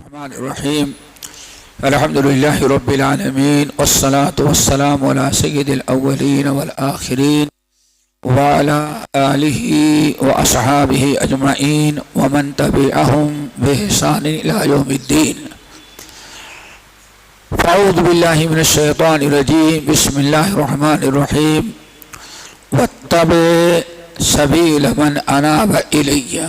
الرحمن الرحيم الحمد لله رب العالمين والصلاة والسلام على سيد الأولين والآخرين وعلى آله وأصحابه أجمعين ومن تبعهم بإحسان إلى يوم الدين. فأعوذ بالله من الشيطان الرجيم. بسم الله الرحمن الرحيم. واتبع سبيل من أناب إلي.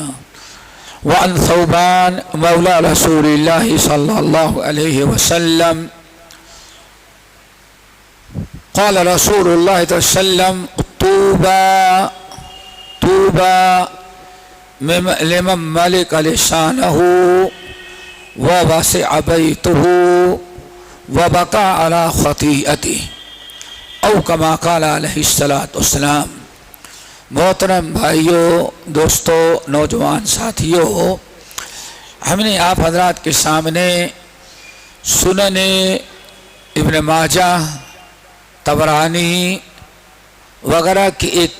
وعن ثوبان مولى رسول الله صلى الله عليه وسلم قال رسول الله صلى الله عليه وسلم طوبى لمن ملك لسانه ووسع بيته وبقى على خطيئته او كما قال عليه الصلاة والسلام. محترم بھائیوں، دوستوں، نوجوان ساتھیوں، ہم نے آپ حضرات کے سامنے سنن ابن ماجہ، طبرانی وغیرہ کی ایک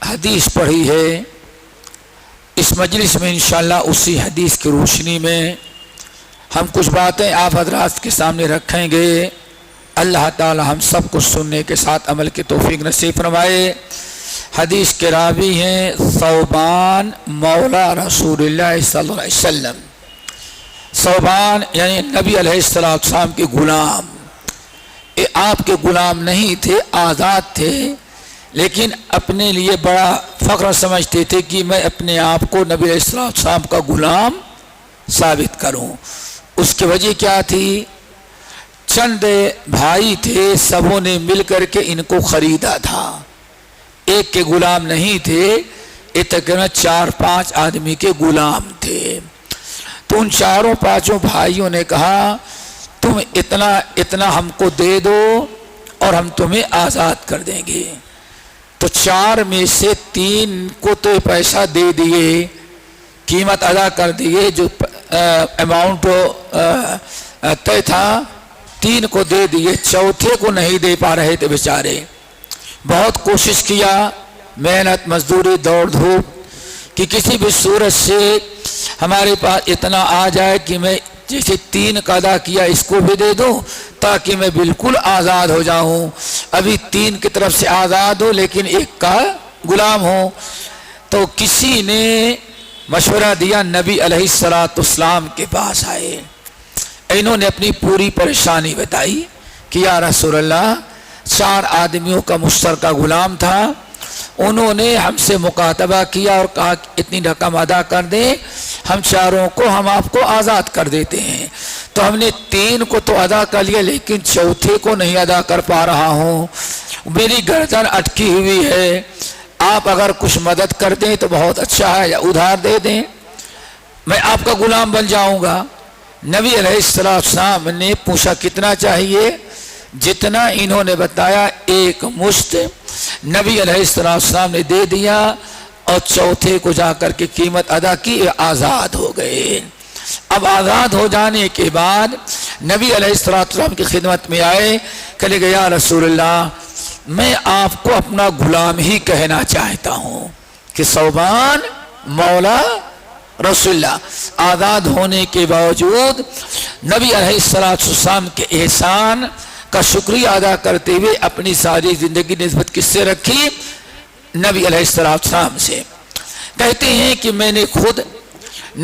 حدیث پڑھی ہے. اس مجلس میں انشاءاللہ اسی حدیث کی روشنی میں ہم کچھ باتیں آپ حضرات کے سامنے رکھیں گے. اللہ تعالی ہم سب کو سننے کے ساتھ عمل کی توفیق نصیب فرمائے. حدیث کے راوی ہیں ثوبان مولا رسول اللہ صلی اللہ علیہ وسلم. ثوبان یعنی نبی علیہ السلام کے غلام. یہ آپ کے غلام نہیں تھے، آزاد تھے، لیکن اپنے لیے بڑا فخر سمجھتے تھے کہ میں اپنے آپ کو نبی علیہ السلام کا غلام ثابت کروں. اس کی وجہ کیا تھی؟ چند بھائی تھے، سبوں نے مل کر کے ان کو خریدا تھا. ایک کے غلام نہیں تھے، یہ تقریباً 4-5 آدمی کے غلام تھے. تو ان 4-5 بھائیوں نے کہا تم اتنا ہم کو دے دو اور ہم تمہیں آزاد کر دیں گے. تو 4 میں سے 3 کو تو پیسہ دے دیے، قیمت ادا کر دیے، جو اماؤنٹ طے تھا 3 کو دے دیے، چوتھے کو نہیں دے پا رہے تھے بیچارے. بہت کوشش کیا، محنت مزدوری دوڑ دھوپ کہ کسی بھی صورت سے ہمارے پاس اتنا آ جائے کہ میں جیسے 3 کا ادا کیا اس کو بھی دے دوں تاکہ میں بالکل آزاد ہو جاؤں. ابھی 3 کی طرف سے آزاد ہو لیکن 1 کا غلام ہو. تو کسی نے مشورہ دیا، نبی علیہ السلام کے پاس آئے. انہوں نے اپنی پوری پریشانی بتائی کہ یا رسول اللہ، 4 آدمیوں کا مشترکہ غلام تھا، انہوں نے ہم سے مکاتبہ کیا اور کہا اتنی رقم ادا کر دیں، ہم 4 کو ہم آپ کو آزاد کر دیتے ہیں. تو ہم نے 3 کو تو ادا کر لیا لیکن چوتھے کو نہیں ادا کر پا رہا ہوں، میری گردن اٹکی ہوئی ہے. آپ اگر کچھ مدد کر دیں تو بہت اچھا ہے، یا ادھار دے دیں، میں آپ کا غلام بن جاؤں گا. نبی علیہ السلام نے پوچھا کتنا چاہیے؟ جتنا انہوں نے بتایا 1 مشت نبی علیہ السلام نے دے دیا اور چوتھے کو جا کر کے قیمت ادا کی، آزاد ہو گئے. اب آزاد ہو جانے کے بعد نبی علیہ السلام کی خدمت میں آئے، کہے گا یا رسول اللہ، میں آپ کو اپنا غلام ہی کہنا چاہتا ہوں کہ ثوبان مولا رسول اللہ. آزاد ہونے کے باوجود نبی علیہ السلام کے احسان کا شکریہ ادا کرتے ہوئے اپنی ساری زندگی نسبت کس سے رکھی؟ نبی علیہ السلام سے. کہتے ہیں کہ میں نے خود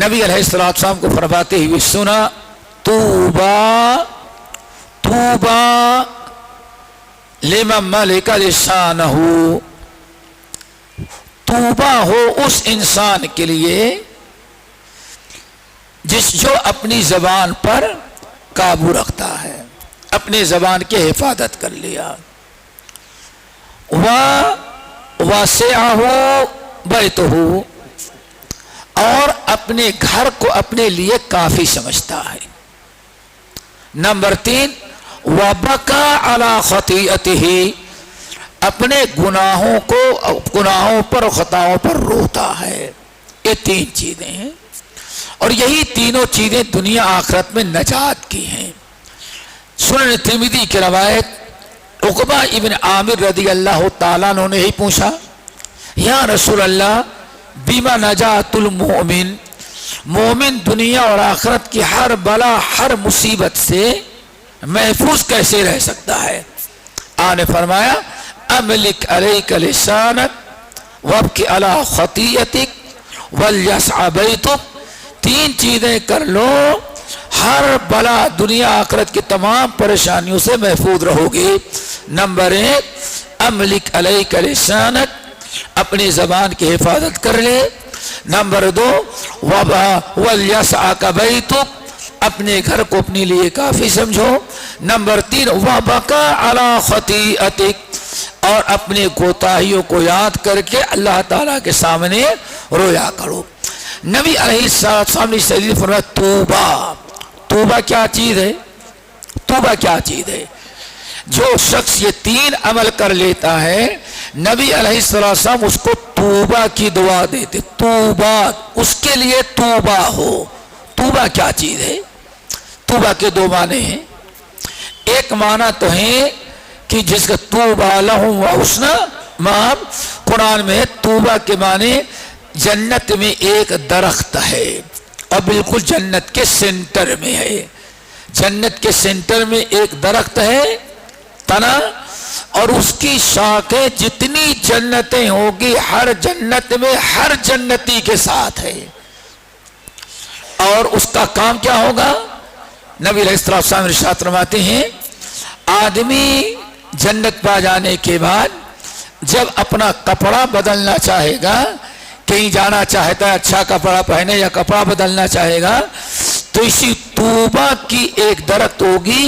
نبی علیہ السلام کو فرماتے ہوئے سنا، طوبى لمن ملك لسانه. طوبى ہو اس انسان کے لیے جو اپنی زبان پر قابو رکھتا ہے، اپنے زبان کی حفاظت کر لیا. وَوَسِعَهُ بَيْتُهُ، اور اپنے گھر کو اپنے لیے کافی سمجھتا ہے. نمبر 3، وَبَكَى عَلَى خَطِيئَتِهِ، اپنے گناہوں پر اور خطاؤں پر روتا ہے. یہ 3 چیزیں ہیں اور یہی تینوں چیزیں دنیا آخرت میں نجات کی ہیں. سنن ترمذی کی روایت، عقبہ ابن عامر رضی اللہ تعالیٰ عنہ نے ہی پوچھا، یا رسول اللہ بما نجات المؤمن، مومن دنیا اور آخرت کی ہر بلا ہر مصیبت سے محفوظ کیسے رہ سکتا ہے؟ آقا نے فرمایا املک علیک لسانک وابکی علی خطیئتک ولیسع بیتک، تین چیزیں کر لو، ہر بلا دنیا آخرت کی تمام پریشانیوں سے محفوظ رہو گے۔ نمبر 1 املک علیک لسانک، اپنی زبان کی حفاظت کر لے۔ نمبر 2 ولیسعک بیتک، اپنے گھر کو اپنے لیے کافی سمجھو۔ نمبر 3 وبکا علی خطیئتک، اور اپنے کوتاہیوں کو یاد کر کے اللہ تعالیٰ کے سامنے رویا کرو۔ نبی علیہ السلام نے حدیث فرمایا توبہ، توبہ کیا چیز ہے؟ توبہ کیا چیز ہے؟ جو شخص یہ 3 عمل کر لیتا ہے، نبی علیہ السلام اس کو توبہ کی دعا دیتے، توبہ، اس کے لیے توبہ ہو۔ توبہ کیا چیز ہے؟ توبہ کے 2 معنی ہیں۔ ایک معنی تو ہے کہ جس کا توبہ لہم وحسن مآب، قرآن میں توبہ کے معنی جنت میں ایک درخت ہے، اور بالکل جنت کے سینٹر میں ہے۔ جنت کے سینٹر میں ایک درخت ہے، تنا، اور اس کی شاخیں جتنی جنتیں ہوگی ہر جنت میں ہر جنتی کے ساتھ ہے۔ اور اس کا کام کیا ہوگا؟ نبی علیہ السلام ارشاد فرماتے ہیں آدمی جنت پا جانے کے بعد جب اپنا کپڑا بدلنا چاہے گا، کہیں جانا چاہتا ہے اچھا کپڑا پہنے یا کپڑا بدلنا چاہے گا، تو اسی توبہ کی ایک درخت ہوگی،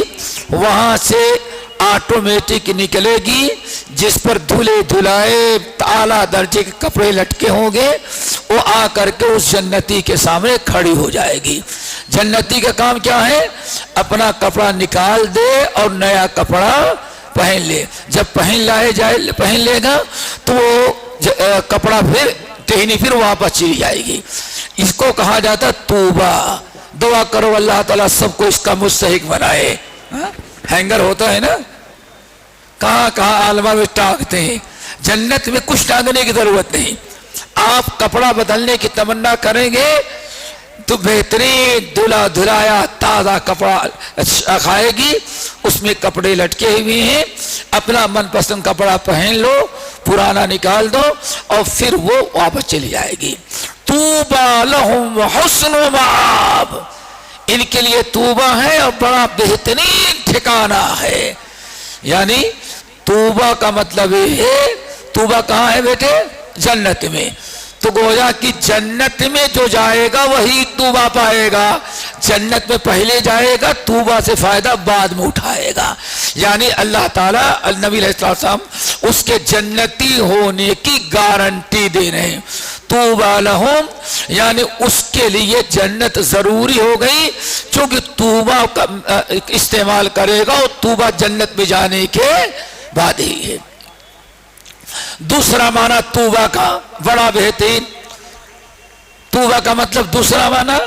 وہاں سے آٹومیٹک نکلے گی، جس پر دھلے دھلائے اعلیٰ درجے کے کپڑے لٹکے ہوں گے، وہ آ کر کے اس جنتی کے سامنے کھڑی ہو جائے گی۔ جنتی کا کام کیا ہے؟ اپنا کپڑا نکال دے اور نیا کپڑا پہن لے۔ جب پہن لے گا تو وہ کپڑا پھر ٹہنی پھر واپس چلی جائے گی۔ اس کو کہا جاتا توبہ۔ دعا کرو اللہ تعالیٰ سب کو اس کا مستحق بنائے۔ ہینگر ہوتا ہے نا، کہاں کہاں عالمہ میں ٹانگتے ہیں، جنت میں کچھ ٹانگنے کی ضرورت نہیں۔ آپ کپڑا بدلنے کی تمنا کریں گے تو بہترین دھلا دھلایا تازہ کپڑا کھائے گی، اس میں کپڑے لٹکے ہوئے ہیں، اپنا من پسند کپڑا پہن لو، پرانا نکال دو، اور پھر وہ واپس چلی جائے گی۔ توبہ لہم وحسن مآب، ان کے لیے توبہ ہے اور بڑا بہترین ٹھکانہ ہے۔ یعنی توبہ کا مطلب یہ ہے، توبہ کہاں ہے بیٹے؟ جنت میں۔ تو گویا کہ جنت میں جو جائے گا وہی توبہ پائے گا، جنت میں پہلے جائے گا، توبہ سے فائدہ بعد میں اٹھائے گا۔ یعنی اللہ تعالیٰ نبی علیہ السلام اس کے جنتی ہونے کی گارنٹی دے رہے ہیں۔ توبہ لہم، یعنی اس کے لیے جنت ضروری ہو گئی، چونکہ توبہ کا استعمال کرے گا اور توبہ جنت میں جانے کے بعد ہی ہے۔ دوسرا معنی توبہ کا بڑا بہترین، توبہ کا مطلب دوسرا معنی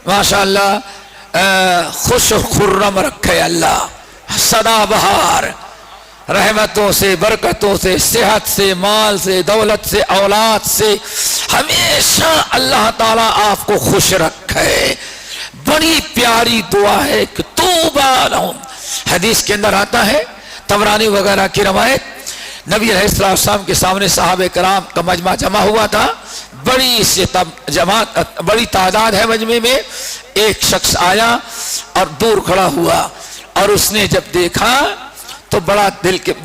ماشاءاللہ خوش و خرم رکھے اللہ، سدا بہار، رحمتوں سے، برکتوں سے، صحت سے، مال سے، دولت سے، اولاد سے، ہمیشہ اللہ تعالیٰ آپ کو خوش رکھے۔ بڑی پیاری دعا ہے کہ توبہ لہم۔ حدیث کے اندر آتا ہے، طبرانی وغیرہ کی روایت، نبی علیہ السلام کے سامنے صحابہ کرام کا مجمع جمع ہوا تھا، بڑی تعداد ہے مجمع میں۔ ایک شخص آیا اور دور کھڑا ہوا، اور اس نے جب دیکھا تو بڑا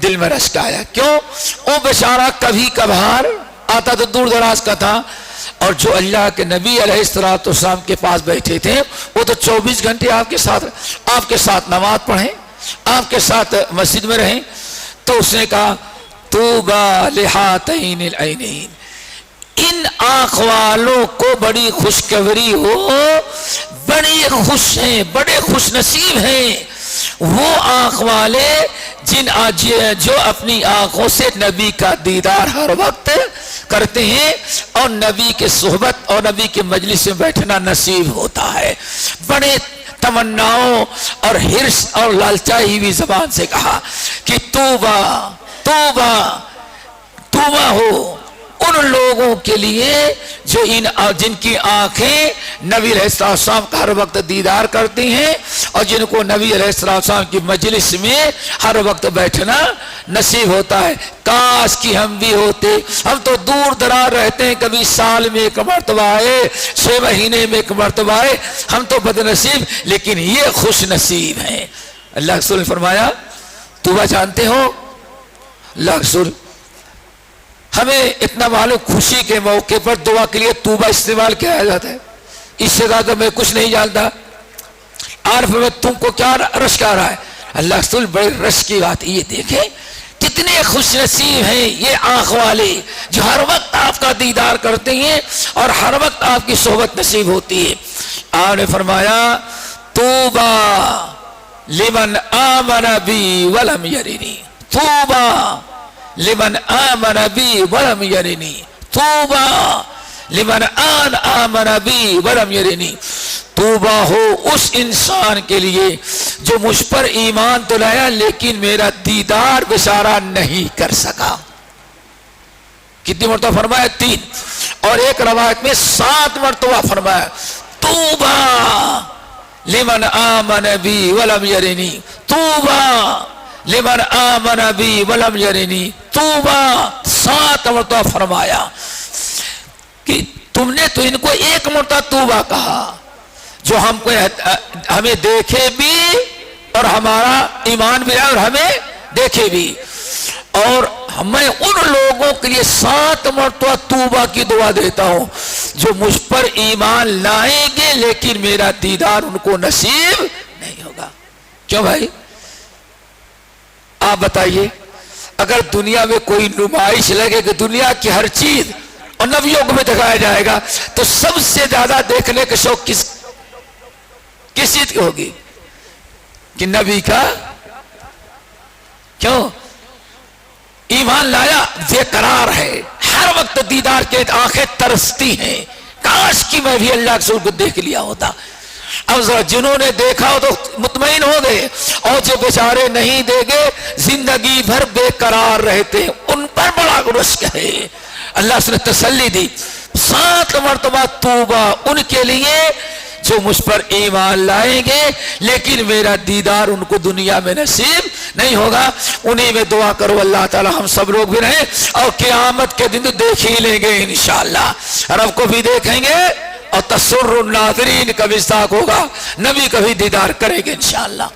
دل میں رشک آیا۔ کیوں؟ وہ بیچارہ کبھی کبھار آتا تو دور دراز کا تھا، اور جو اللہ کے نبی علیہ السلام کے پاس بیٹھے تھے وہ تو 24 گھنٹے آپ کے ساتھ نماز پڑھیں، آپ کے ساتھ مسجد میں رہیں۔ تو اس نے کہا توبہ لہاتین العینین، ان آنکھ والوں کو بڑی خوشخبری ہو، بڑے خوش ہیں، بڑے خوش نصیب ہیں وہ آنکھ والے جو اپنی آنکھوں سے نبی کا دیدار ہر وقت کرتے ہیں، اور نبی کے صحبت اور نبی کے مجلس میں بیٹھنا نصیب ہوتا ہے۔ بڑے تمناؤں اور حرص اور لالچائی ہوئی زبان سے کہا کہ توبہ توبہ توبہ ہو ان لوگوں لوگوں کے لیے جو جن کی آنکھیں نبی علیہ السلام کا ہر وقت دیدار کرتی ہیں اور جن کو نبی علیہ السلام کی مجلس میں ہر وقت بیٹھنا نصیب ہوتا ہے۔ کاش کی ہم بھی ہوتے، ہم تو دور دراز رہتے ہیں، کبھی سال میں ایک مرتبہ آئے، 6 مہینے میں ایک مرتبہ آئے، ہم تو بد نصیب، لیکن یہ خوش نصیب ہیں۔ اللہ کے رسول نے فرمایا، توبہ جانتے ہو؟ اللہ کے رسول ہمیں اتنا معلوم خوشی کے موقع پر دعا کے لیے توبہ استعمال کیا جاتا ہے، اس سے زیادہ میں کچھ نہیں جانتا۔ عارف میں تم کو کیا رشک آ رہا ہے؟ اللہ کے رسول بڑے رشک کی بات یہ دیکھیں کتنے خوش نصیب ہیں یہ آنکھ والے جو ہر وقت آپ کا دیدار کرتے ہیں اور ہر وقت آپ کی صحبت نصیب ہوتی ہے۔ آپ نے فرمایا توبہ لمن آمن بی ولم یرنی، توبہ لمن آمن بی ولم یرنی، توبہ لمن آمن بی ولم یرنی۔ توبہ ہو اس انسان کے لیے جو مجھ پر ایمان تو لایا لیکن میرا دیدار بیچارہ نہیں کر سکا۔ کتنی مرتبہ فرمایا؟ 3، اور ایک روایت میں 7 مرتبہ فرمایا توبہ لمن آمن بی ولم یرنی، توبہ لمن آمن بی ولم یرنی، توبہ 7 مرتبہ فرمایا کہ تم نے تو ان کو ایک مرتبہ توبہ کہا جو ہم کو ہمیں دیکھے بھی اور ہمارا ایمان بھی اور ہمیں دیکھے بھی، اور میں ان لوگوں کے لیے 7 مرتبہ توبہ کی دعا دیتا ہوں جو مجھ پر ایمان لائیں گے لیکن میرا دیدار ان کو نصیب نہیں ہوگا۔ کیوں بھائی آپ بتائیے، اگر دنیا میں کوئی نمائش لگے کہ دنیا کی ہر چیز اور نبیوں کو بھی دکھایا جائے گا تو سب سے زیادہ دیکھنے کا شوق کس چیز کی ہوگی؟ کہ نبی کا۔ کیوں؟ ایمان لایا بے قرار ہے، ہر وقت دیدار کے آنکھیں ترستی ہیں، کاش کی میں بھی اللہ کے رسول کو دیکھ لیا ہوتا۔ اب ذرا جنہوں نے دیکھا ہو تو مطمئن ہو گئے، اور جو بیچارے نہیں دیکھے زندگی بھر بے قرار رہتے ان پر بڑا رشک ہے۔ اللہ سے نے تسلی دی 7 مرتبہ توبہ ان کے لیے جو مجھ پر ایمان لائیں گے لیکن میرا دیدار ان کو دنیا میں نصیب نہیں ہوگا۔ انہیں میں دعا کرو اللہ تعالی ہم سب لوگ بھی رہیں اور قیامت کے دن تو دیکھ ہی لیں گے انشاءاللہ، رب کو بھی دیکھیں گے اور تسر الناظرین کا بھی ساتھ ہوگا، نبی کا بھی دیدار کریں گے انشاءاللہ۔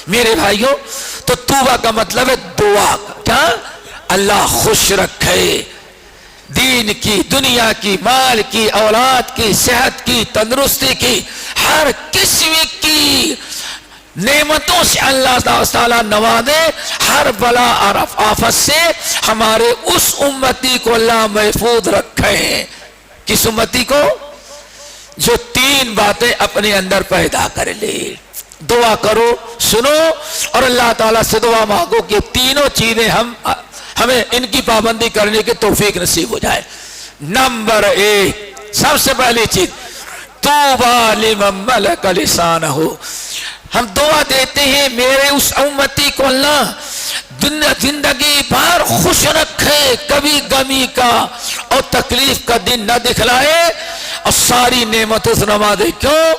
میرے بھائیوں تو توبہ کا مطلب ہے دعا، کیا اللہ خوش رکھے، دین کی، دنیا کی، مال کی، اولاد کی، صحت کی، تندرستی کی، ہر قسم کی نعمتوں سے اللہ تعالیٰ نوازے، ہر بلا اور آفت سے ہمارے اس امتی کو اللہ محفوظ رکھے۔ کس امتی کو؟ جو 3 باتیں اپنے اندر پیدا کر لے۔ دعا کرو، سنو اور اللہ تعالیٰ سے دعا مانگو کہ تینوں چیزیں ہمیں ان کی پابندی کرنے کی توفیق نصیب ہو جائے۔ نمبر 1 سب سے پہلی چیز توبہ لمن ملک لسانہ، ہم دعا دیتے ہیں میرے اس امتی کو اللہ زندگی بھر خوش رکھے، کبھی غمی کا اور تکلیف کا دن نہ دکھلائے اور ساری نعمتوں سے نوازے۔ کیوں؟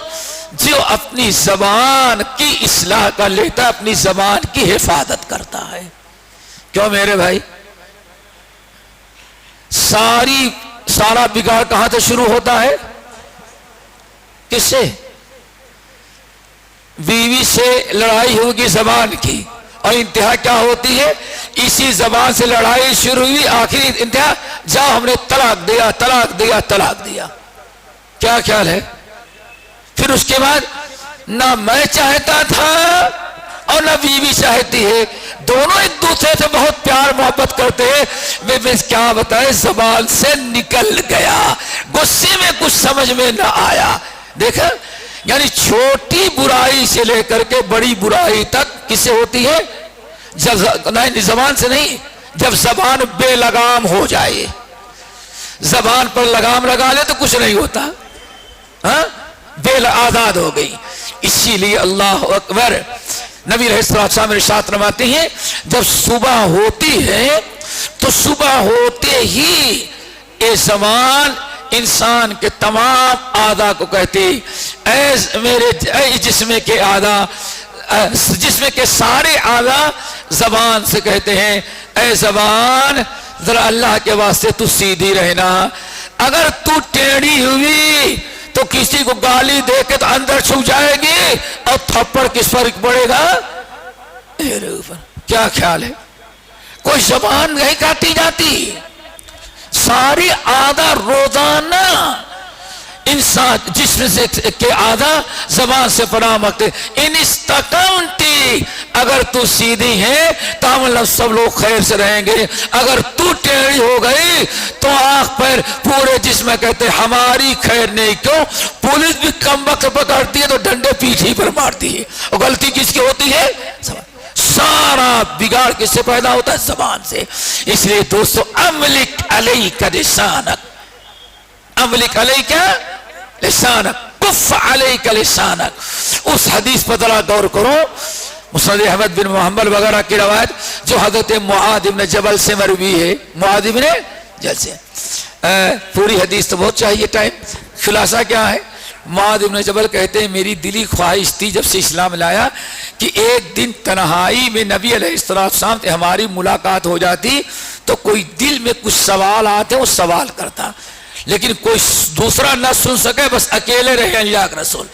جو اپنی زبان کی اصلاح کر لیتا ہے، اپنی زبان کی حفاظت کرتا ہے۔ کیوں میرے بھائی؟ سارا بگاڑ کہاں سے شروع ہوتا ہے؟ کس سے؟ بیوی سے لڑائی ہوگی زبان کی، اور انتہا کیا ہوتی ہے؟ اسی زبان سے لڑائی شروع ہوئی، آخری انتہا جاؤ ہم نے طلاق دیا طلاق دیا طلاق دیا۔ کیا خیال ہے؟ پھر اس کے بعد نہ میں چاہتا تھا اور نہ بیوی چاہتی ہے، دونوں ایک دوسرے سے بہت پیار محبت کرتے ہیں، میں کیا بتائیں زبان سے نکل گیا، غصے میں کچھ سمجھ میں نہ آیا۔ دیکھا یعنی چھوٹی برائی سے لے کر کے بڑی برائی تک کس سے ہوتی ہے؟ جب نہیں زبان سے نہیں، جب زبان بے لگام ہو جائے، زبان پر لگام لگا لے تو کچھ نہیں ہوتا، ہاں بے آزاد ہو گئی۔ اسی لیے اللہ اکبر، نبی علیہ السلام ارشاد فرماتے ہیں جب صبح ہوتی ہے تو صبح ہوتے ہی یہ زبان انسان کے تمام اعضاء کو کہتی اے جسم کے اعضاء، جسم کے سارے اعضاء زبان سے کہتے ہیں اے زبان ذرا اللہ کے واسطے تو سیدھی رہنا، اگر تو ٹیڑھی ہوئی تو کسی کو گالی دے کے تو اندر چھو جائے گی اور تھپڑ کس پر پڑے گا؟ میرے اوپر۔ کیا خیال ہے؟ کوئی زبان نہیں کاٹی جاتی، ساری اعضاء روزانہ انسان جسم سے کے اعضاء زبان سے پناہ مانگتے۔ ان استقامتی، اگر تو سیدھی ہے تو ہم سب لوگ خیر سے رہیں گے، اگر تو ٹیڑھی ہو گئی تو آنکھ پر پورے جسم کہتے ہماری خیر نہیں۔ کیوں؟ پولیس بھی کم وقت پکڑتی ہے تو ڈنڈے پیٹھی پر مارتی ہے، اور غلطی کس کی ہوتی ہے؟ سارا بگاڑ کس سے پیدا ہوتا ہے؟ زبان سے۔ اس لیے دوستو املک علیک لسانک، املک علیک لسانک، کف علیک لسانک۔ اس حدیث پر ذرا غور کرو، مسند احمد بن محمد وغیرہ کی روایت جو حضرت معاذ بن جبل سے مروی ہے، معاذ بن جبل سے۔ پوری حدیث تو بہت چاہیے ٹائم، خلاصہ کیا ہے؟ معاذ بن جبل کہتے ہیں میری دلی خواہش تھی جب سے اسلام لایا کہ ایک دن تنہائی میں نبی علیہ السلام سے ہماری ملاقات ہو جاتی تو کوئی دل میں کچھ سوال آتے وہ سوال کرتا، لیکن کوئی دوسرا نہ سن سکے، بس اکیلے رہے اللہ کے رسول۔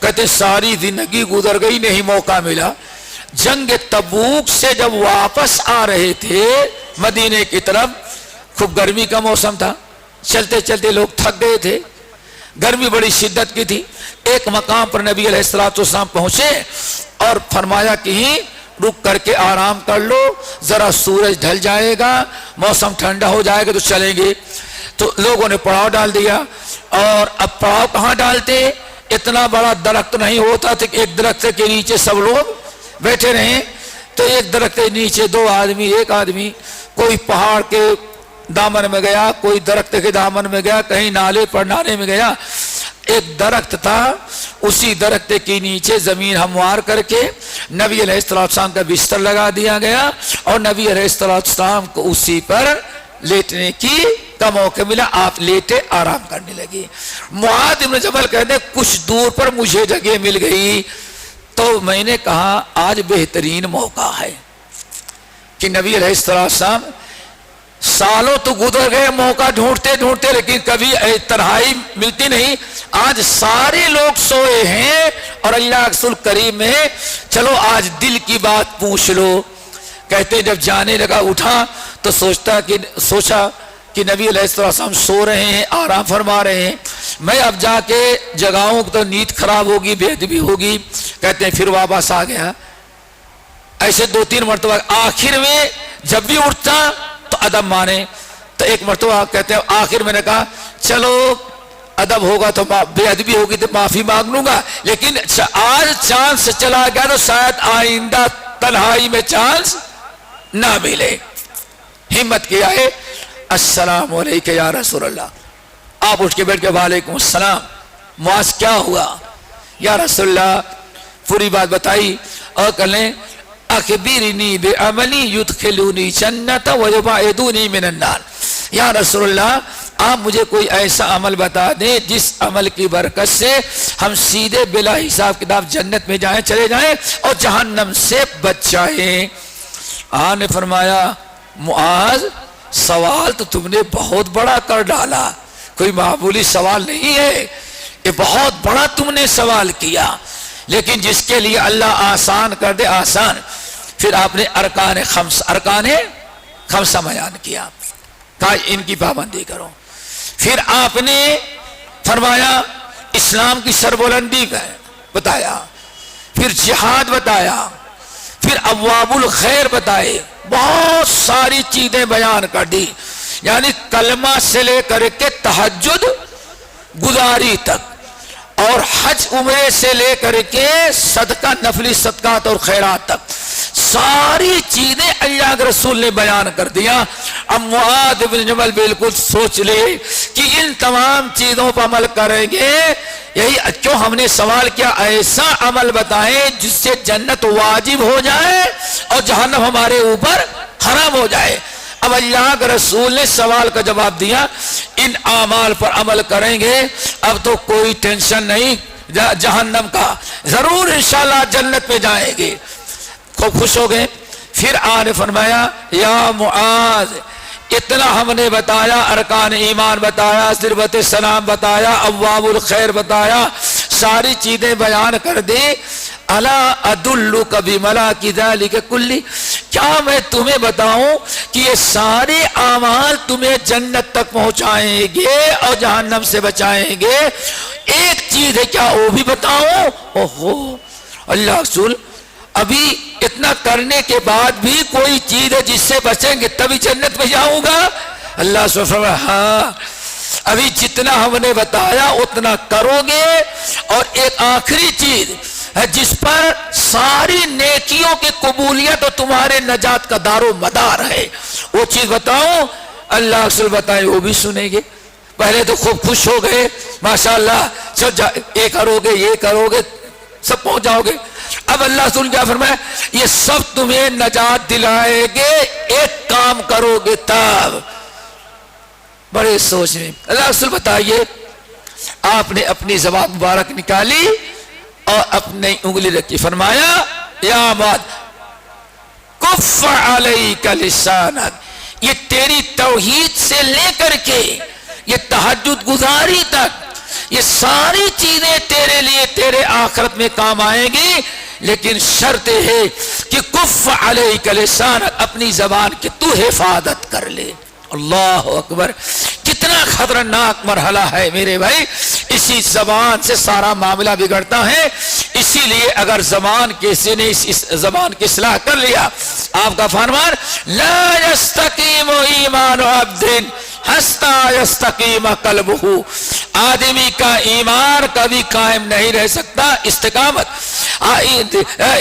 کہتے ساری زندگی گزر گئی، نہیں موقع ملا۔ جنگ تبوک سے جب واپس آ رہے تھے مدینے کی طرف، خوب گرمی کا موسم تھا، چلتے چلتے لوگ تھک گئے تھے، گرمی بڑی شدت کی تھی۔ ایک مقام پر نبی علیہ السلام پہنچے اور فرمایا کہیں رک کر کے آرام کر لو، ذرا سورج ڈھل جائے گا، موسم ٹھنڈا ہو جائے گا تو چلیں گے۔ تو لوگوں نے پڑاؤ ڈال دیا، اور اب پڑاؤ کہاں ڈالتے؟ اتنا بڑا درخت نہیں ہوتا تھا کہ ایک درخت کے نیچے سب لوگ بیٹھے رہیں، تو ایک درخت کے نیچے دو آدمی، ایک آدمی کوئی پہاڑ کے دامن میں گیا، کوئی درخت کے دامن میں گیا، کہیں نالے پر نالے میں گیا۔ ایک درخت تھا، اسی درخت کے نیچے زمین ہموار کر کے نبی علیہ السلام کا بستر لگا دیا گیا، اور نبی علیہ السلام کو اسی پر لیٹنے کا موقع ملا، آپ لیٹے آرام کرنے لگے۔ معاذ بن جبل کہتے ہیں کچھ دور پر مجھے جگہ مل گئی، تو میں نے کہا آج بہترین موقع ہے کہ نبی علیہ السلام سالوں تو گزر گئے موقع ڈھونڈتے ڈھونڈتے، لیکن کبھی تنہائی ملتی نہیں۔ آج سارے لوگ سوئے ہیں اور اللہ رسول کریم میں چلو آج دل کی بات پوچھ لو۔ کہتے جب جانے لگا اٹھا تو سوچا کہ نبی علیہ السلام سو رہے ہیں، آرام فرما رہے ہیں، میں اب جا کے جگاؤں تو نیند خراب ہوگی، بے ادبی ہوگی۔ کہتے ہیں پھر واپس آ گیا، ایسے 2-3 مرتبہ۔ آخر میں جب بھی اٹھتا تو ادب مانے، تو ایک مرتبہ کہتے ہیں آخر میں نے کہا چلو ادب ہوگا تو بے ادبی ہوگی تو معافی مانگ لوں گا، لیکن آج چانس چلا گیا تو شاید آئندہ تنہائی میں چانس نہ ملے۔ ہمت کیا ہے، السلام علیکم یا رسول اللہ۔ آپ اٹھ کے بیٹھ کے وعلیکم السلام۔ معاذ کیا ہوا؟ یا رسول اللہ پوری بات بتائی، اور کہہ لیں اخبرنی بعملی یدخلونی جنت ویبعدونی من النار۔ یا رسول اللہ آپ مجھے کوئی ایسا عمل بتا دیں جس عمل کی برکت سے ہم سیدھے بلا حساب کتاب جنت میں جائیں، چلے جائیں اور جہنم سے بچ جائیں۔ آپ نے فرمایا معاذ سوال تو تم نے بہت بڑا کر ڈالا، کوئی معمولی سوال نہیں ہے، یہ بہت بڑا تم نے سوال کیا، لیکن جس کے لیے اللہ آسان کر دے آسان۔ پھر آپ نے ارکان خمسہ بیان کیا، کہا ان کی پابندی کرو۔ پھر آپ نے فرمایا اسلام کی سربلندی کا بتایا، پھر جہاد بتایا، پھر ابواب الخیر بتائے، بہت ساری چیزیں بیان کر دی، یعنی کلمہ سے لے کر کے تہجد گزاری تک، اور حج عمرے سے لے کر کے صدقہ نفلی صدقات اور خیرات تک ساری چیزیں اللہ کے رسول نے بیان کر دیا۔ اب معاذ بن جبل بالکل سوچ لے کہ ان تمام چیزوں پر عمل کریں گے، یہی کیوں ہم نے سوال کیا ایسا عمل بتائیں جس سے جنت واجب ہو جائے اور جہنم ہمارے اوپر حرام ہو جائے۔ اب اللہ کے رسول نے سوال کا جواب دیا، ان اعمال پر عمل کریں گے اب تو کوئی ٹینشن نہیں جہنم کا، ضرور انشاءاللہ جنت میں جائیں گے۔ خوب خوش ہو گئے۔ پھر آپ نے فرمایا یا معاذ، اتنا ہم نے بتایا، ارکان ایمان بتایا، ضربت سلام بتایا، ابواب الخیر بتایا، ساری چیزیں بیان کر دی، الا ادلک بملاک ذلک کلی، کیا میں تمہیں بتاؤں کہ یہ سارے اعمال تمہیں جنت تک پہنچائیں گے اور جہنم سے بچائیں گے؟ ایک چیز ہے، کیا وہ بھی بتاؤں؟ اوہو اللہ رسول، ابھی اتنا کرنے کے بعد بھی کوئی چیز ہے جس سے بچیں گے تبھی جنت میں جاؤں گا؟ اللہ سبحانہ فرمایا ہاں، ابھی جتنا ہم نے بتایا اتنا کرو گے، اور ایک آخری چیز ہے جس پر ساری نیکیوں کی قبولیت اور تمہارے نجات کا دار و مدار ہے، وہ چیز بتاؤں؟ اللہ رسول بتائے، وہ بھی سنیں گے۔ پہلے تو خوب خوش ہو گئے، ماشاءاللہ، یہ کرو گے یہ کرو گے سب پہنچ جاؤ گے۔ اب اللہ رسول کیا فرمایا؟ یہ سب تمہیں نجات دلائے گے، ایک کام کرو گے تب۔ بڑے سوچ میں اللہ رسول بتائیے، آپ نے اپنی زبان مبارک نکالی اور اپنی انگلی رکھی، فرمایا یا معاذ کف علیک لسانک، یہ تیری توحید سے لے کر کے یہ تہجد گزاری تک یہ ساری چیزیں تیرے لیے تیرے آخرت میں کام آئیں گی، لیکن شرط ہے کہ کف علیک لسانک، اپنی زبان کی تو حفاظت کر لے۔ اللہ اکبر، کتنا خطرناک مرحلہ ہے میرے بھائی، اسی زبان سے سارا معاملہ بگڑتا ہے۔ اسی لیے اگر زبان کسی نے اس زبان کی اصلاح کر لیا، آپ کا فرمان لا یستقیم ایمان عبد حتی یستقیم قلبہ، آدمی کا ایمان کبھی قائم نہیں رہ سکتا، استقامت،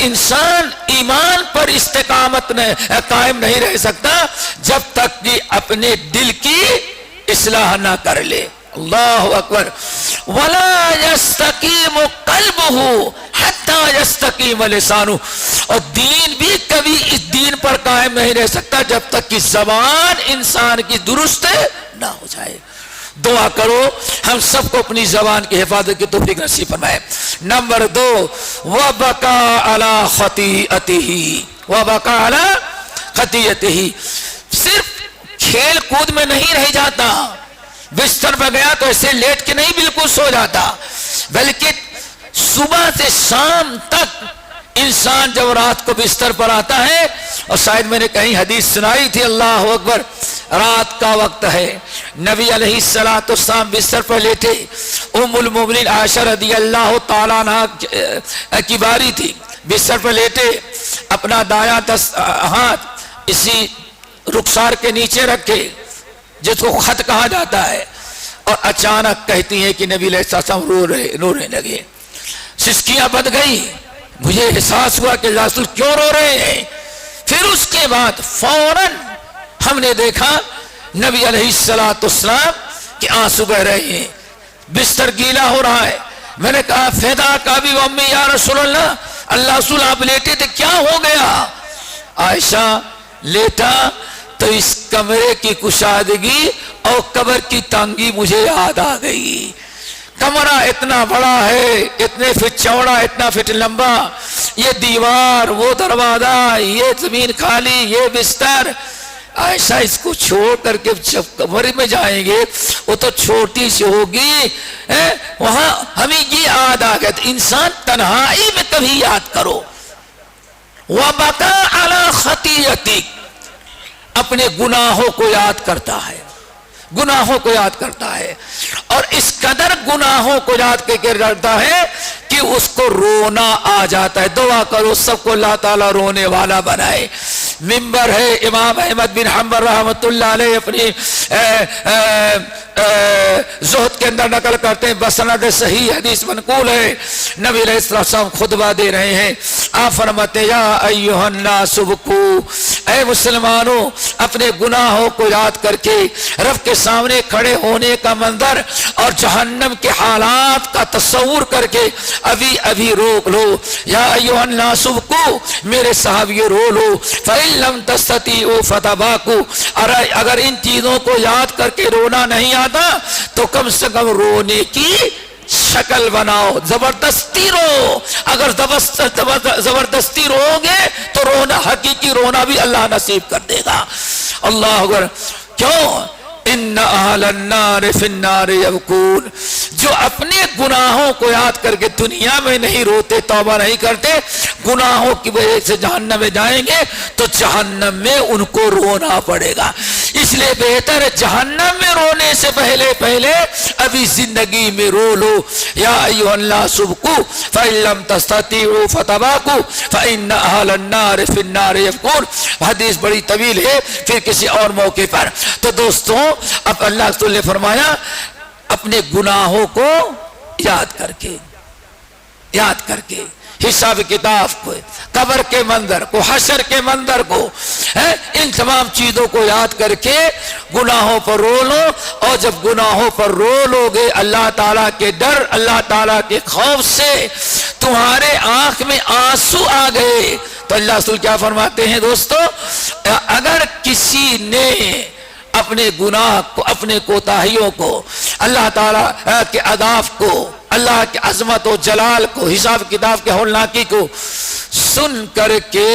انسان ایمان پر استقامت قائم نہیں رہ سکتا جب تک کہ اپنے دل کی اصلاح نہ کر لے۔ اللہ اکبر، ولا یستقیم قلبہ حتی یستقیم لسانہ، اور دین بھی کبھی اس دین پر قائم نہیں رہ سکتا جب تک کہ زبان انسان کی درست نہ ہو جائے۔ دعا کرو ہم سب کو اپنی زبان کی حفاظت کی توفیق نصیب فرمائے۔ نمبر 2، وبکا علی خطیئتہ، وبکا علی خطیئتہ، صرف کھیل کود میں نہیں رہ جاتا، بستر پر گیا تو ایسے لیٹ کے نہیں بالکل سو جاتا، بلکہ صبح سے شام تک انسان جب رات کو بستر پر آتا ہے، اور شاید میں نے کہیں حدیث سنائی تھی، اللہ اکبر، رات کا وقت ہے، نبی علیہ السلام بستر پر لیٹے، ام المومنین عائشہ رضی اللہ تعالیٰ عنہ کی باری تھی، بستر پر لیٹے، اپنا دایاں ہاتھ اسی رخسار کے نیچے رکھے جس کو خط کہا جاتا ہے، اور اچانک کہتی ہیں کہ نبی علیہ السلام رونے لگے، سسکیاں بند گئی، مجھے احساس ہوا کہ رسول کیوں رو رہے ہیں۔ پھر اس کے بعد فوراً ہم نے دیکھا نبی علیہ السلام کہ آنسو بہ رہے ہیں، بستر گیلا ہو رہا ہے۔ میں نے کہا فداک ابی و امی یا رسول اللہ، اللہ رسول آپ لیٹے تھے کیا ہو گیا؟ عائشہ لیٹا تو اس کمرے کی کشادگی اور قبر کی تنگی مجھے یاد آ گئی۔ کمرہ اتنا بڑا ہے، اتنے فٹ چوڑا، اتنا فٹ لمبا، یہ دیوار، وہ دروازہ، یہ زمین خالی، یہ بستر۔ عائشہ اس کو چھوڑ کر کے جب کمرے میں جائیں گے وہ تو چھوٹی سی ہوگی، وہاں ہمیں یہ یاد آ گیا۔ انسان تنہائی میں کبھی یاد کرو، وَبَكَى عَلَى خَطِيَّتِكَ، اپنے گناہوں کو یاد کرتا ہے، گناہوں کو یاد کرتا ہے، اور اس قدر گناہوں کو یاد کر کے ڈرتا ہے کہ اس کو رونا آ جاتا ہے۔ دعا کرو سب کو اللہ تعالیٰ رونے والا بنائے۔ ممبر ہے امام احمد بن حنبل رحمۃ اللہ علیہ اپنی زہد کے اندر نقل کرتے ہیں بسند صحیح حدیث منقول ہے، نبی علیہ السلام خطبہ دے رہے ہیں، آپ فرماتے ہیں یا ایھا الناس ابکوا، اے مسلمانوں اپنے گناہوں کو یاد کر کے رب کے سامنے کھڑے ہونے کا منظر اور جہنم کے حالات کا تصور کر کے ابھی ابھی روک لو۔ یا ایھا الناس ابکوا، میرے صحابی رو لو، فإن لم تستطیعوا فتباکوا، اگر ان چیزوں کو یاد کر کے رونا نہیں آتا تو کم سے کم رونے کی شکل بناؤ، زبردستی رو، اگر زبردستی رو گے تو رونا، حقیقی رونا بھی اللہ نصیب کر دے گا۔ اللہ اکبر۔ کیوں؟ ان اہل النار فی النار یبکون، جو اپنے گناہوں کو یاد کر کے دنیا میں نہیں روتے، توبہ نہیں کرتے، گناہوں کی وجہ سے جہنم میں جائیں گے تو جہنم میں ان کو رونا پڑے گا۔ اس لیے بہتر ہے جہنم میں رونے سے پہلے ابھی زندگی میں رو لو۔ یا ایھا الناس ابکوا فإن لم تستطیعوا فتباکوا فإن اہل النار فی النار یبکون۔ حدیث بڑی طویل ہے، پھر کسی اور موقع پر۔ تو دوستوں اب اللہ رسول نے فرمایا اپنے گناہوں کو یاد کر کے حساب کتاب کو، قبر کے منظر کو، حشر کے منظر کو، ان تمام چیزوں کو یاد کر کے گناہوں پر رو لو۔ اور جب گناہوں پر رو لو گے اللہ تعالیٰ کے ڈر، اللہ تعالیٰ کے خوف سے تمہارے آنکھ میں آنسو آ گئے تو اللہ رسول کیا فرماتے ہیں دوستو، اگر کسی نے اپنے گناہ کو، اپنے کوتاہیوں کو، اللہ تعالیٰ کے عذاب کو، اللہ کے عظمت و جلال کو، حساب کتاب کے ہولناکی کو سن کر کے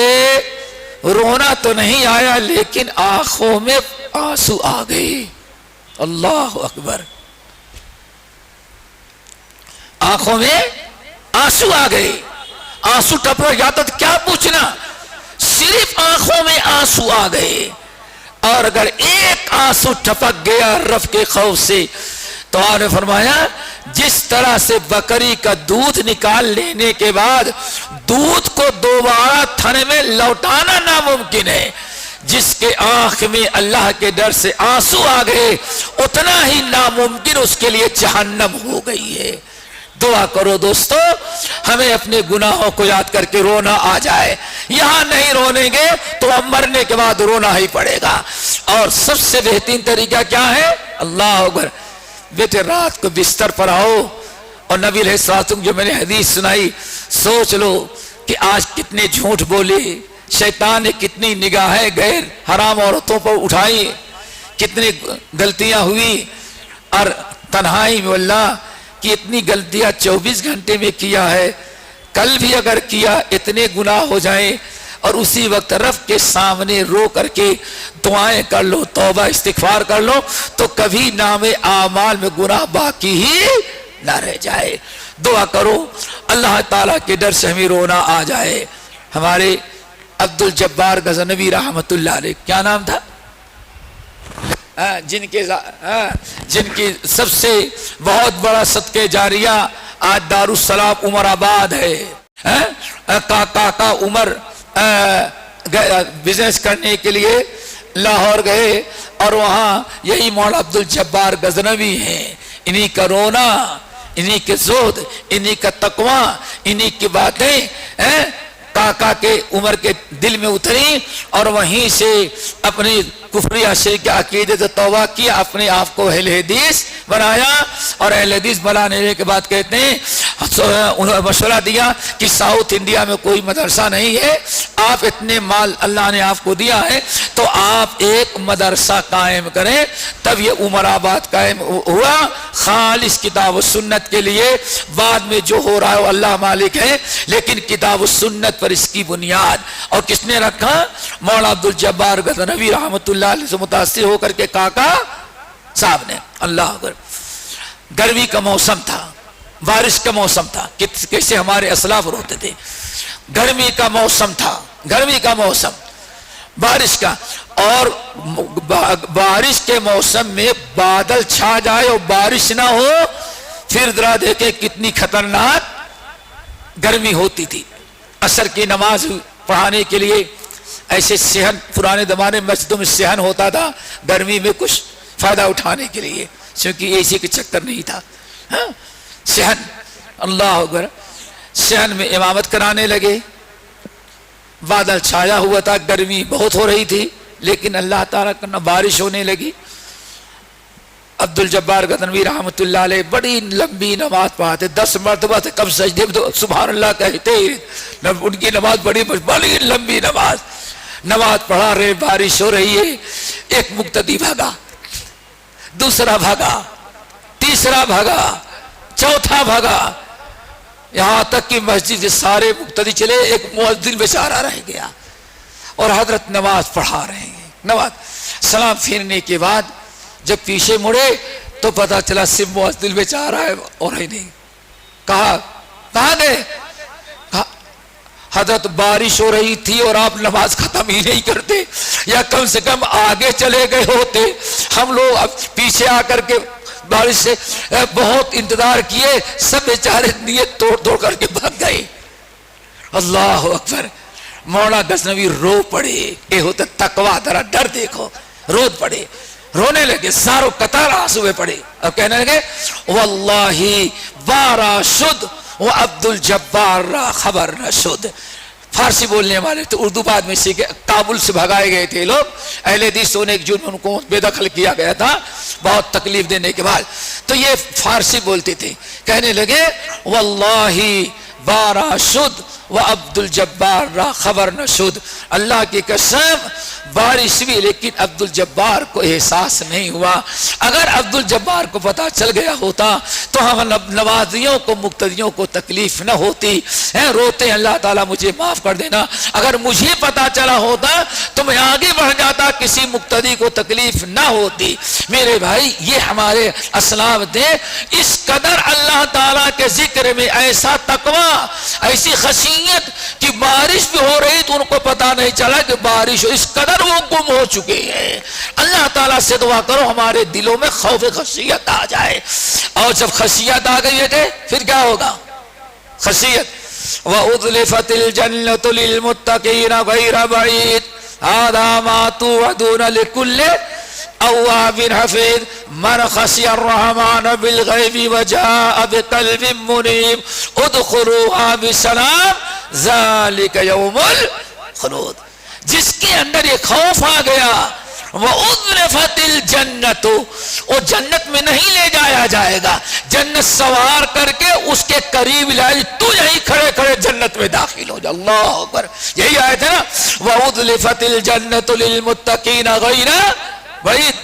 رونا تو نہیں آیا لیکن آنکھوں میں آنسو آ گئے، اللہ اکبر، آنکھوں میں آنسو آ گئے، آنسو ٹپک جاتا تو کیا پوچھنا، صرف آنکھوں میں آنسو آ گئے۔ اور اگر ایک آنسو ٹپک گیا رب کے خوف سے تو آپ نے فرمایا جس طرح سے بکری کا دودھ نکال لینے کے بعد دودھ کو دوبارہ تھن میں لوٹانا ناممکن ہے، جس کے آنکھ میں اللہ کے ڈر سے آنسو آ گئے اتنا ہی ناممکن اس کے لیے جہنم ہو گئی ہے۔ دعا کرو دوستو ہمیں اپنے گناہوں کو یاد کر کے رونا آ جائے، یہاں نہیں رونے گے تو اب مرنے کے بعد رونا ہی پڑے گا۔ اور سب سے بہترین طریقہ کیا ہے، اللہ اکبر، بیٹے رات کو بستر پر آؤ اور نبی علیہ السلام جو میں نے حدیث سنائی سوچ لو کہ آج کتنے جھوٹ بولے، شیطان نے کتنی نگاہیں غیر حرام عورتوں پر اٹھائی، کتنی غلطیاں ہوئی، اور تنہائی میں اللہ کہ اتنی غلطیاں 24 گھنٹے میں کیا ہے، کل بھی اگر کیا اتنے گناہ ہو جائیں، اور اسی وقت رب کے سامنے رو کر کے دعائیں کر لو، توبہ استغفار کر لو تو کبھی نام اعمال میں گناہ باقی ہی نہ رہ جائے۔ دعا کرو اللہ تعالیٰ کے ڈر سے ہمیں رونا آ جائے۔ ہمارے عبد الجبار غزنوی رحمت اللہ علیہ، کیا نام تھا، جن کی سب سے بہت بڑا صدقہ جاریہ آج دارالسلام عمر آباد ہے، کاکا عمر بزنس کرنے کے لیے لاہور گئے اور وہاں یہی مولانا عبد الجبار غزنوی ہیں، انہی کا رونا، انہی کے زہد، انہی کا تقوی، انہی کی باتیں کاکا کے عمر کے دل میں اتری اور وہیں سے اپنی کفری شرک عقیدے سے توبہ کیا، اپنے آپ کو اہل حدیث بنایا، اور اہل حدیث بنانے کے بعد کہتے ہیں انہوں نے مشورہ دیا کہ ساؤتھ انڈیا میں کوئی مدرسہ نہیں ہے، آپ اتنے مال اللہ نے آپ کو دیا ہے تو آپ ایک مدرسہ قائم کریں۔ تب یہ عمر آباد قائم ہوا خالص کتاب و سنت کے لیے، بعد میں جو ہو رہا ہے وہ اللہ مالک ہے، لیکن کتاب و سنت پر اس کی بنیاد۔ اور کس نے رکھا، مولانا عبد الجبار غزنوی رحمت اللہ علیہ سے متاثر ہو کر کے کاکا صاحب نے۔ اللہ اکبر۔ گرمی کا موسم تھا، بارش کا موسم تھا، کیسے ہمارے اسلاف روتے تھے، گرمی کا موسم تھا، گرمی کا موسم، بارش کا، اور بارش کے موسم میں بادل چھا جائے اور بارش نہ ہو پھر ذرا دیکھیں کتنی خطرناک گرمی ہوتی تھی۔ عصر کی نماز پڑھانے کے لیے ایسے صحن، پرانے زمانے میں مسجدوں میں صحن ہوتا تھا گرمی میں کچھ فائدہ اٹھانے کے لیے، چونکہ اے سی کا چکر نہیں تھا. صحن، اللہ اکبر، صحن میں امامت کرانے لگے. بادل چھایا ہوا تھا، گرمی بہت ہو رہی تھی، لیکن اللہ تعالیٰ کا بارش ہونے لگی. عبد الجبار غزنوی رحمۃ اللہ علیہ بڑی لمبی نماز پڑھاتے، 10 مرتبہ سے کم سجدے میں تو سبحان اللہ کہتے ہی. ان کی نماز بڑی لمبی نماز پڑھا رہے، بارش ہو رہی ہے. ایک مقتدی بھاگا، دوسرا بھاگا، تیسرا بھاگا، چوتھا بھاگا، یہاں تک کہ مسجد کے سارے مقتدی چلے، ایک مؤذن بیچارہ رہ گیا اور حضرت نماز پڑھا رہے ہیں. نماز سلام پھیرنے کے بعد جب پیچھے مڑے تو پتا چلا صرف مؤذن بیچارہ ہے اور ہی نہیں. کہاں گئے؟ حضرت بارش ہو رہی تھی اور آپ نماز ختم ہی نہیں کرتے، یا کم سے کم آگے چلے گئے ہوتے. ہم لوگ اب پیچھے آ کر کے بارش سے بہت انتظار کیے، سب بیچارے نیت توڑ کر کے بھاگ گئے. اللہ اکبر. مولانا غزنوی رو پڑے. یہ ہوتا تقویٰ، ذرا ڈر دیکھو. رو پڑے، رونے لگے، ساروں قطار آنسو میں پڑے اور کہنے لگے واللہ بارا شد و عبد الجبار را خبر نہ شد. فارسی بولنے والے تو اردو بعد میں سیکھے. کابل سے بھگائے گئے تھے لوگ، اہل حدیث ہونے کے جرم میں ان کو بے دخل کیا گیا تھا بہت تکلیف دینے کے بعد. تو یہ فارسی بولتے تھے. کہنے لگے واللہ بارا شد و عبد الجبار را خبر نہ شد. اللہ کی قسم بارش بھی، لیکن عبد الجبار کو احساس نہیں ہوا. اگر عبد الجبار کو پتا چل گیا ہوتا تو ہم نوازیوں کو، مقتدیوں کو تکلیف نہ ہوتی. روتے ہیں اللہ تعالیٰ مجھے معاف کر دینا. اگر مجھے پتا چلا ہوتا تو میں آگے بڑھ جاتا، کسی مقتدی کو تکلیف نہ ہوتی. میرے بھائی یہ ہمارے اسلاف تھے. اس قدر اللہ تعالیٰ کے ذکر میں ایسا تقویٰ، ایسی خشیت کہ بارش بھی ہو رہی تو ان کو پتا نہیں چلا کہ بارش، اس قدر وہ گم ہو چکے ہیں. اللہ تعالیٰ سے دعا کرو ہمارے دلوں میں خوف خشیت آ جائے. اور جب خشیت آ گئی ہے پھر کیا ہوگا؟ خشیت. وَأُذْلِفَتِ الْجَنَّةُ لِلْمُتَّقِينَ غَيْرَ بَعِيدٍ هَذَا مَا تُوعَدُونَ لِكُلِّ أَوَّابٍ حَفِيظٍ مَنْ خَشِيَ الرَّحْمَنَ بِالْغَيْبِ وَجَاءَ بِقَلْبٍ مُنِيبٍ ادْخُلُوهَا بِسَلَامٍ ذَلِكَ يَوْمُ الْخُلُودِ. جس کے اندر یہ خوف آ گیا، وَأُذْلِفَتِ الْجَنَّةُ، وہ جنت میں نہیں لے جایا جائے گا، جنت سوار کر کے اس کے قریب لائے، تو یہی کھڑے کھڑے جنت میں داخل ہو جا. اللہ اکبر. یہی آیت ہے نا، وَأُذْلِفَتِ الْجَنَّةُ لِلْمُتَّقِينَ غَيْرَ بعید،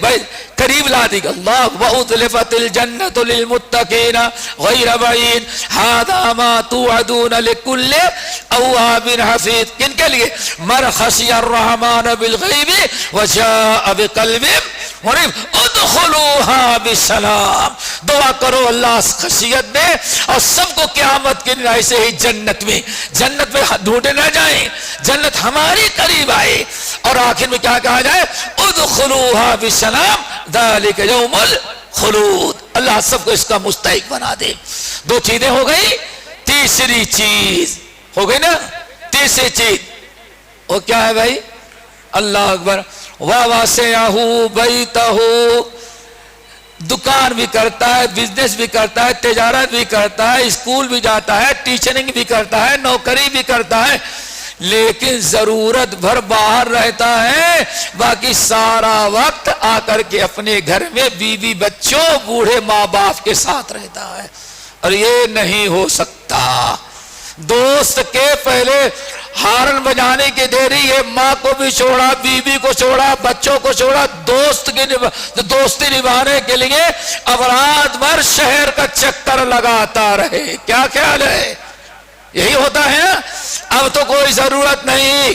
قریب لا دی. اللہ. وَأُذْلِفَتِ الْجَنَّةُ لِلْمُتَّقِينَ غَيْرَ بَعِيدٍ هَذَا مَا تُوعَدُونَ لِكُلِّ أَوَّابٍ حَفِيظٍ. کن کے لیے؟ مَنْ خَشِيَ الرَّحْمَنَ بِالْغَيْبِ وَجَاءَ بِقَلْبٍ منیب ادخلوها بسلام. دعا کرو اللہ خشیت دے اور سب کو قیامت کے دن ایسے ہی جنت میں ڈھونڈے نہ جائیں، جنت ہماری قریب آئے. اور آخر میں کیا کہا جائے؟ ادخلوها بسلام ذالک یوم الخلود. اللہ سب کو اس کا مستحق بنا دے. 2 چیزیں ہو گئی. تیسری چیز ہو گئی نا، تیسری چیز وہ کیا ہے بھائی؟ اللہ اکبر. وَوَسِعَهُ بَيْتَهُ، دکان بھی کرتا ہے، بزنس بھی کرتا ہے، تجارت بھی کرتا ہے، اسکول بھی جاتا ہے، ٹیچرنگ بھی کرتا ہے، نوکری بھی کرتا ہے، لیکن ضرورت بھر باہر رہتا ہے، باقی سارا وقت آ کر کے اپنے گھر میں بیوی بچوں بوڑھے ماں باپ کے ساتھ رہتا ہے. اور یہ نہیں ہو سکتا. دوست کے پہلے ہارن بجانے کی دیری ہے، ماں کو بھی چھوڑا، بیوی کو چھوڑا، بچوں کو چھوڑا، دوستی نبھانے کے لیے اب رات بھر شہر کا چکر لگاتا رہے. کیا خیال ہے؟ یہی ہوتا ہے. اب تو کوئی ضرورت نہیں.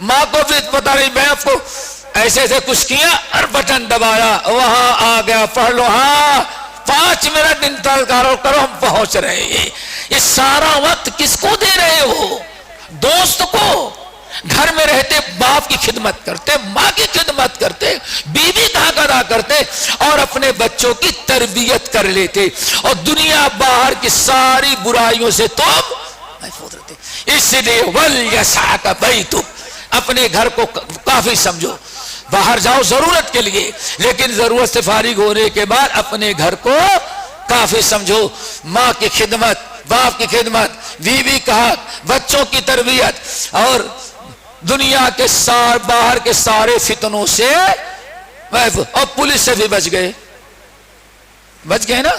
ماں کو بھی پتا نہیں، میں آپ کو ایسے ایسے کچھ کیا اور بٹن دبایا، وہاں آ گیا، پڑھ لو. ہاں 5 منٹ انتظار کرو، ہم پہنچ رہے ہیں. یہ سارا وقت کس کو دے رہے ہو؟ دوست کو. گھر میں رہتے باپ کی خدمت کرتے، ماں کی خدمت کرتے، بیوی کا حق ادا کرتے اور اپنے بچوں کی تربیت کر لیتے، اور دنیا باہر کی ساری برائیوں سے تم محفوظ رہتے. اس لیے وَلْيَسْعَكَ بَيْتُكَ، اپنے گھر کو کافی سمجھو. باہر جاؤ ضرورت کے لیے، لیکن ضرورت سے فارغ ہونے کے بعد اپنے گھر کو کافی سمجھو۔ ماں کی خدمت، باپ کی خدمت، بیوی کا حق، بچوں کی تربیت، اور دنیا کے باہر کے سارے فتنوں سے، اور پولیس سے بھی بچ گئے نا۔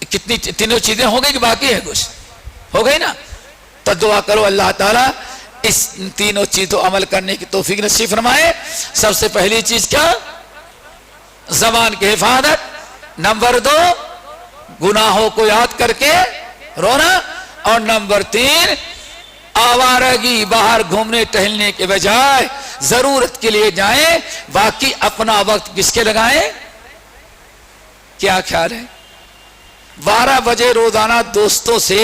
کتنی تینوں چیزیں ہو گئی کہ باقی ہے کچھ؟ ہو گئی نا۔ تو دعا کرو اللہ تعالیٰ اس تینوں چیزوں عمل کرنے کی توفیق نصیب فرمائے۔ سب سے پہلی چیز کیا؟ زبان کی حفاظت، نمبر 2 گناہوں کو یاد کر کے رونا، اور نمبر 3 آوارگی، باہر گھومنے ٹہلنے کے بجائے ضرورت کے لیے جائیں، باقی اپنا وقت کس کے لگائیں؟ کیا خیال ہے؟ 12 بجے روزانہ دوستوں سے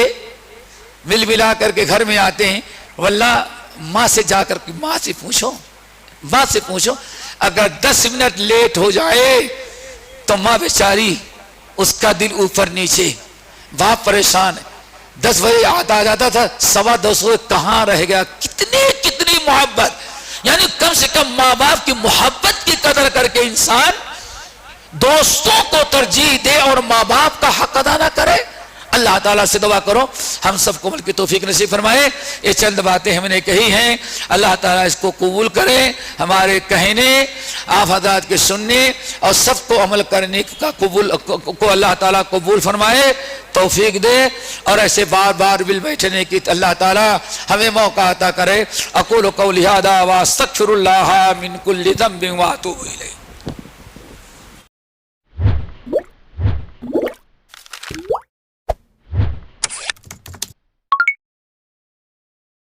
مل ملا کر کے گھر میں آتے ہیں، واللہ ماں سے جا کر کے ماں سے پوچھو اگر 10 منٹ لیٹ ہو جائے تو ماں بیچاری، اس کا دل اوپر نیچے، باپ پریشان ہے۔ 10 بجے آ جاتا تھا، 10:15 بجے کہاں رہ گیا؟ کتنی محبت، یعنی کم سے کم ماں باپ کی محبت کی قدر کر کے انسان دوستوں کو ترجیح دے اور ماں باپ کا حق ادا نہ کرے۔ اللہ تعالیٰ سے دعا کرو ہم سب کو عمل کی توفیق نصیب فرمائے۔ یہ چند باتیں ہم نے کہی ہیں، اللہ تعالیٰ اس کو قبول کرے، ہمارے کہنے، آپ حضرات کے سننے اور سب کو عمل کرنے کا کو اللہ تعالیٰ قبول فرمائے، توفیق دے، اور ایسے بار بار مل بیٹھنے کی اللہ تعالیٰ ہمیں موقع عطا کرے۔ اقول قولی ھذا واستغفر اللہ من کل ذنب واتوب الیہ۔